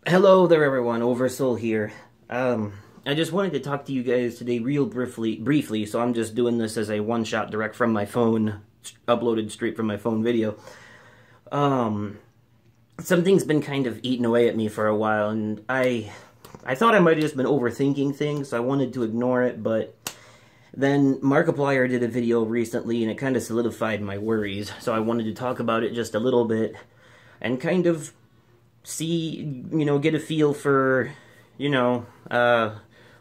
Hello there everyone, Oversoul here. I just wanted to talk to you guys today real briefly, so I'm just doing this as a one-shot direct from my phone, uploaded straight from my phone video. Something's been kind of eating away at me for a while, and I thought I might have just been overthinking things, so I wanted to ignore it, but then Markiplier did a video recently, and it kind of solidified my worries, so I wanted to talk about it just a little bit, and kind of see, get a feel for,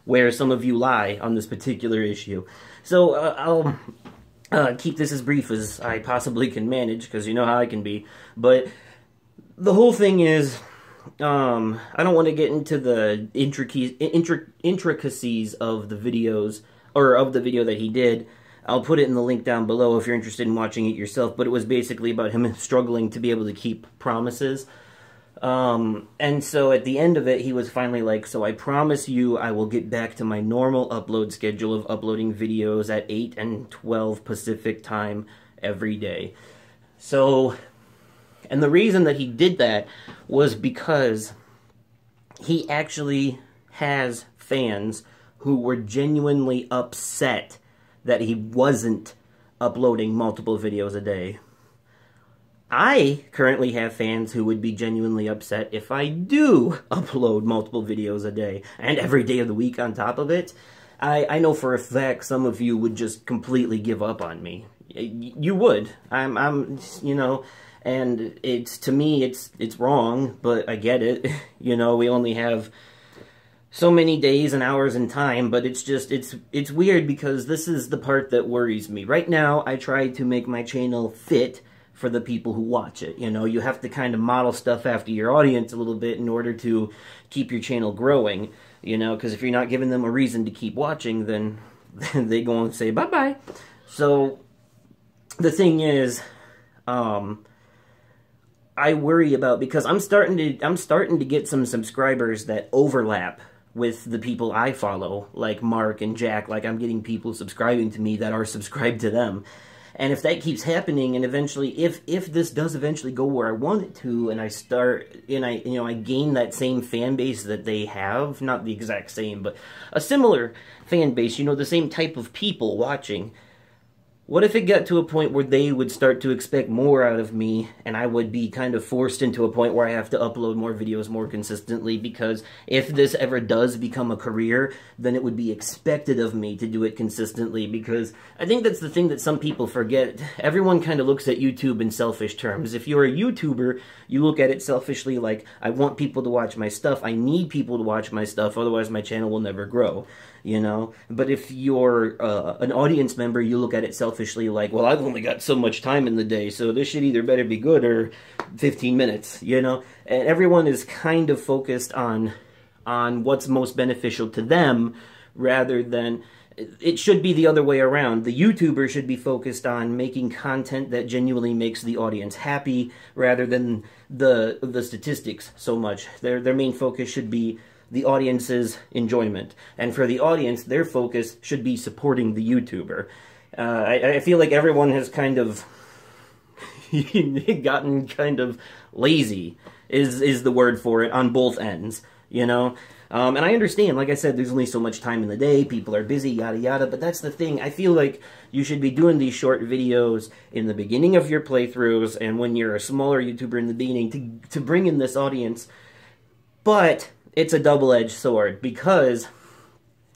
where some of you lie on this particular issue. So, I'll keep this as brief as I possibly can manage, because you know how I can be. But the whole thing is, I don't want to get into the intricacies of the videos, or of the video that he did. I'll put it in the link down below if you're interested in watching it yourself, but it was basically about him struggling to be able to keep promises. And so at the end of it, he was finally like, so I promise you I will get back to my normal upload schedule of uploading videos at 8 and 12 Pacific time every day. So, and the reason that he did that was because he actually has fans who were genuinely upset that he wasn't uploading multiple videos a day. I currently have fans who would be genuinely upset if I do upload multiple videos a day, and every day of the week on top of it. I know for a fact some of you would just completely give up on me. You would. And to me, it's wrong, but I get it. We only have so many days and hours and time, but it's weird because this is the part that worries me. Right now, I try to make my channel fit for the people who watch it. You have to kind of model stuff after your audience a little bit in order to keep your channel growing, because if you're not giving them a reason to keep watching, then they go and say bye-bye. So, the thing is, I worry about, because I'm starting to get some subscribers that overlap with the people I follow, like Mark and Jack. Like, I'm getting people subscribing to me that are subscribed to them. And if that keeps happening, and eventually, if this does eventually go where I want it to, and I gain that same fan base that they have, not the exact same, but a similar fan base, the same type of people watching, what if it got to a point where they would start to expect more out of me, and I would be kind of forced into a point where I have to upload more videos more consistently? Because if this ever does become a career, then it would be expected of me to do it consistently, because I think that's the thing that some people forget. Everyone kind of looks at YouTube in selfish terms. If you're a YouTuber, you look at it selfishly like, I want people to watch my stuff, I need people to watch my stuff, otherwise my channel will never grow. But if you're an audience member, you look at it selfishly like, well, I've only got so much time in the day, so this shit either better be good or 15 minutes, And everyone is kind of focused on what's most beneficial to them, rather than, it should be the other way around. The YouTuber should be focused on making content that genuinely makes the audience happy, rather than the statistics so much. Their main focus should be the audience's enjoyment. And for the audience, their focus should be supporting the YouTuber. I feel like everyone has kind of gotten kind of lazy, is the word for it, on both ends, And I understand, like I said, there's only so much time in the day, people are busy, yada yada, but that's the thing. I feel like you should be doing these short videos in the beginning of your playthroughs, and when you're a smaller YouTuber in the beginning, to bring in this audience. But it's a double-edged sword, because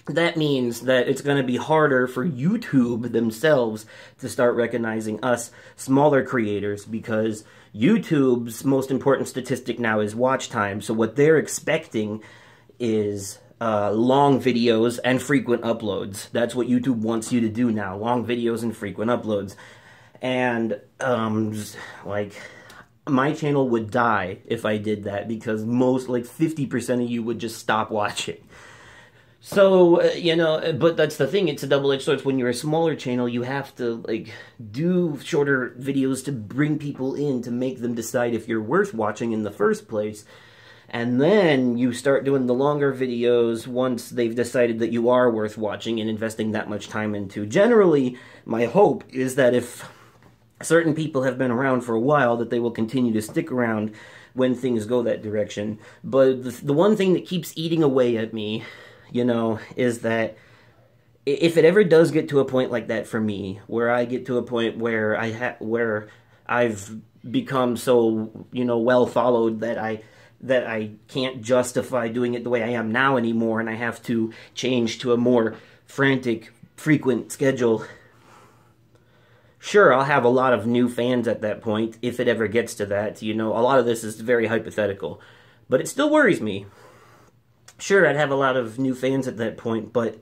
that means that it's going to be harder for YouTube themselves to start recognizing us smaller creators, because YouTube's most important statistic now is watch time. So what they're expecting is long videos and frequent uploads. That's what YouTube wants you to do now, long videos and frequent uploads. And, my channel would die if I did that, because 50% of you would just stop watching. So, but that's the thing, it's a double-edged sword. When you're a smaller channel, you have to, do shorter videos to bring people in, to make them decide if you're worth watching in the first place. And then you start doing the longer videos once they've decided that you are worth watching and investing that much time into. Generally, my hope is that if certain people have been around for a while, that they will continue to stick around when things go that direction. But the one thing that keeps eating away at me, you know, is that if it ever does get to a point like that for me, where I get to a point where where I've become so, you know, well followed that I can't justify doing it the way I am now anymore, and I have to change to a more frantic, frequent schedule. Sure, I'll have a lot of new fans at that point, if it ever gets to that. You know, a lot of this is very hypothetical, but it still worries me. Sure, I'd have a lot of new fans at that point, but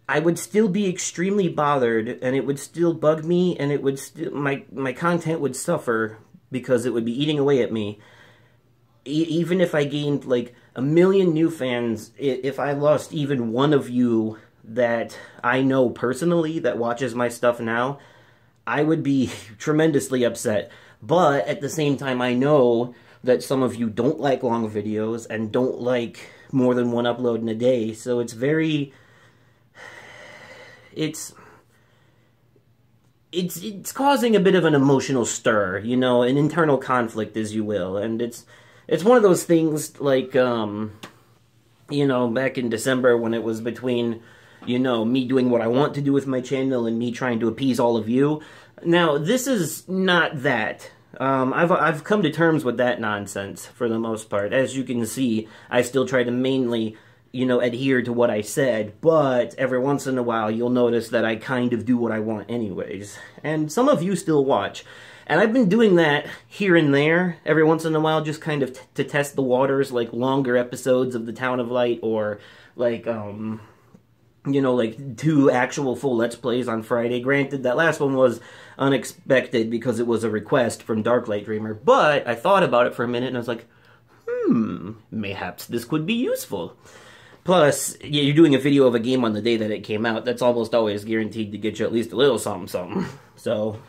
I would still be extremely bothered, and it would still bug me, and it would still, my content would suffer because it would be eating away at me. Even if I gained like 1 million new fans, if I lost even one of you that I know personally that watches my stuff now, I would be tremendously upset. But at the same time, I know that some of you don't like long videos and don't like more than one upload in a day, so it's very... It's causing a bit of an emotional stir, you know, an internal conflict, as you will, and it's one of those things like, you know, back in December when it was between, you know, me doing what I want to do with my channel and me trying to appease all of you. Now, this is not that. I've come to terms with that nonsense for the most part. As you can see, I still try to mainly, you know, adhere to what I said, but every once in a while you'll notice that I kind of do what I want anyways. And some of you still watch. And I've been doing that here and there, every once in a while, just kind of to test the waters, like longer episodes of The Town of Light, or like, you know, like 2 actual full Let's Plays on Friday. Granted, that last one was unexpected because it was a request from Darklight Dreamer, but I thought about it for a minute and I was like, mayhaps this could be useful. Plus, yeah, you're doing a video of a game on the day that it came out. That's almost always guaranteed to get you at least a little something. So,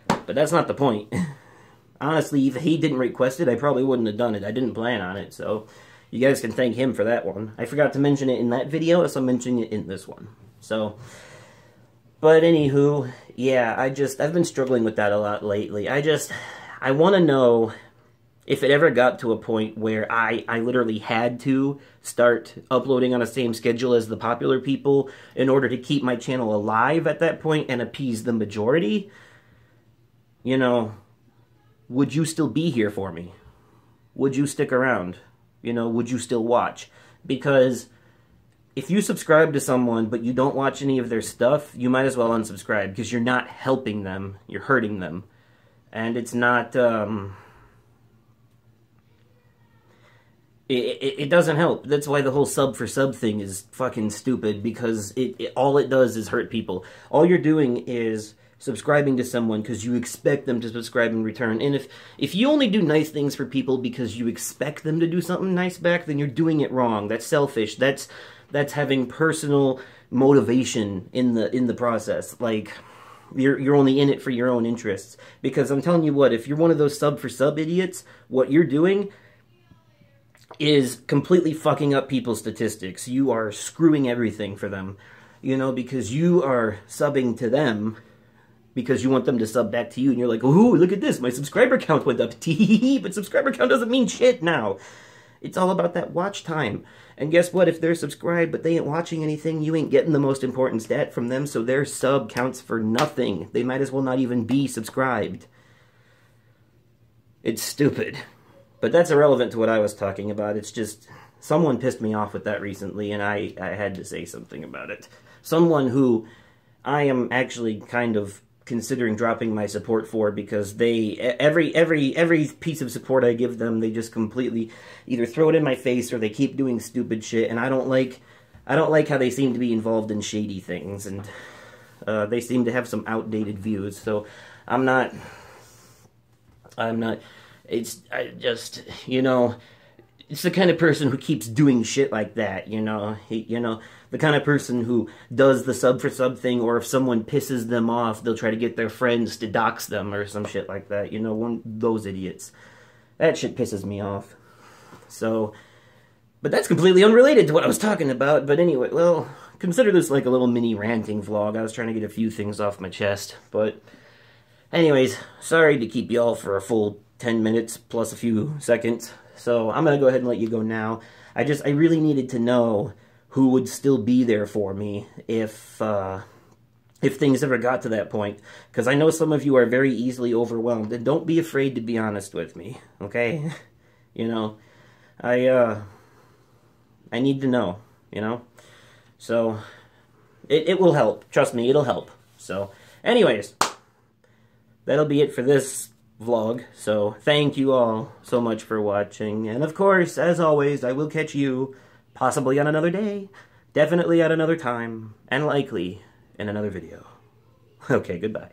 but that's not the point. Honestly, if he didn't request it, I probably wouldn't have done it. I didn't plan on it, so you guys can thank him for that one. I forgot to mention it in that video, so I'm mentioning it in this one. So, but anywho, yeah, I've been struggling with that a lot lately. I want to know if it ever got to a point where I literally had to start uploading on the same schedule as the popular people in order to keep my channel alive at that point and appease the majority, you know, would you still be here for me? Would you stick around? You know, would you still watch? Because if you subscribe to someone but you don't watch any of their stuff, you might as well unsubscribe, because you're not helping them, you're hurting them. And it's not, It doesn't help. That's why the whole sub for sub thing is fucking stupid, because all it does is hurt people. All you're doing is subscribing to someone because you expect them to subscribe in return. And if you only do nice things for people because you expect them to do something nice back, then you're doing it wrong. That's selfish. That's having personal motivation in the process. Like, you're only in it for your own interests. Because I'm telling you what, if you're one of those sub for sub idiots, what you're doing is completely fucking up people's statistics. You are screwing everything for them, you know, because you are subbing to them because you want them to sub back to you, and you're like, ooh, look at this, my subscriber count went up, but subscriber count doesn't mean shit now. It's all about that watch time. And guess what, if they're subscribed but they ain't watching anything, you ain't getting the most important stat from them, so their sub counts for nothing. They might as well not even be subscribed. It's stupid. But that's irrelevant to what I was talking about. It's just, someone pissed me off with that recently, and I had to say something about it. Someone who I am actually kind of considering dropping my support for, because they, every piece of support I give them, they just completely either throw it in my face or they keep doing stupid shit, and I don't like how they seem to be involved in shady things, and they seem to have some outdated views, so I'm not, I just, you know, it's the kind of person who keeps doing shit like that, you know, the kind of person who does the sub for sub thing, or if someone pisses them off, they'll try to get their friends to dox them or some shit like that, you know, one of those idiots. That shit pisses me off. So, but that's completely unrelated to what I was talking about, but anyway, well, consider this like a little mini ranting vlog. I was trying to get a few things off my chest, but anyways, sorry to keep y'all for a full 10 minutes plus a few seconds. So I'm going to go ahead and let you go now. I really needed to know who would still be there for me if things ever got to that point. Because I know some of you are very easily overwhelmed. And don't be afraid to be honest with me, okay? You know, I need to know, you know? So, it will help. Trust me, it'll help. So, anyways, that'll be it for this vlog. So, thank you all so much for watching. And of course, as always, I will catch you possibly on another day, definitely at another time, and likely in another video. Okay, goodbye.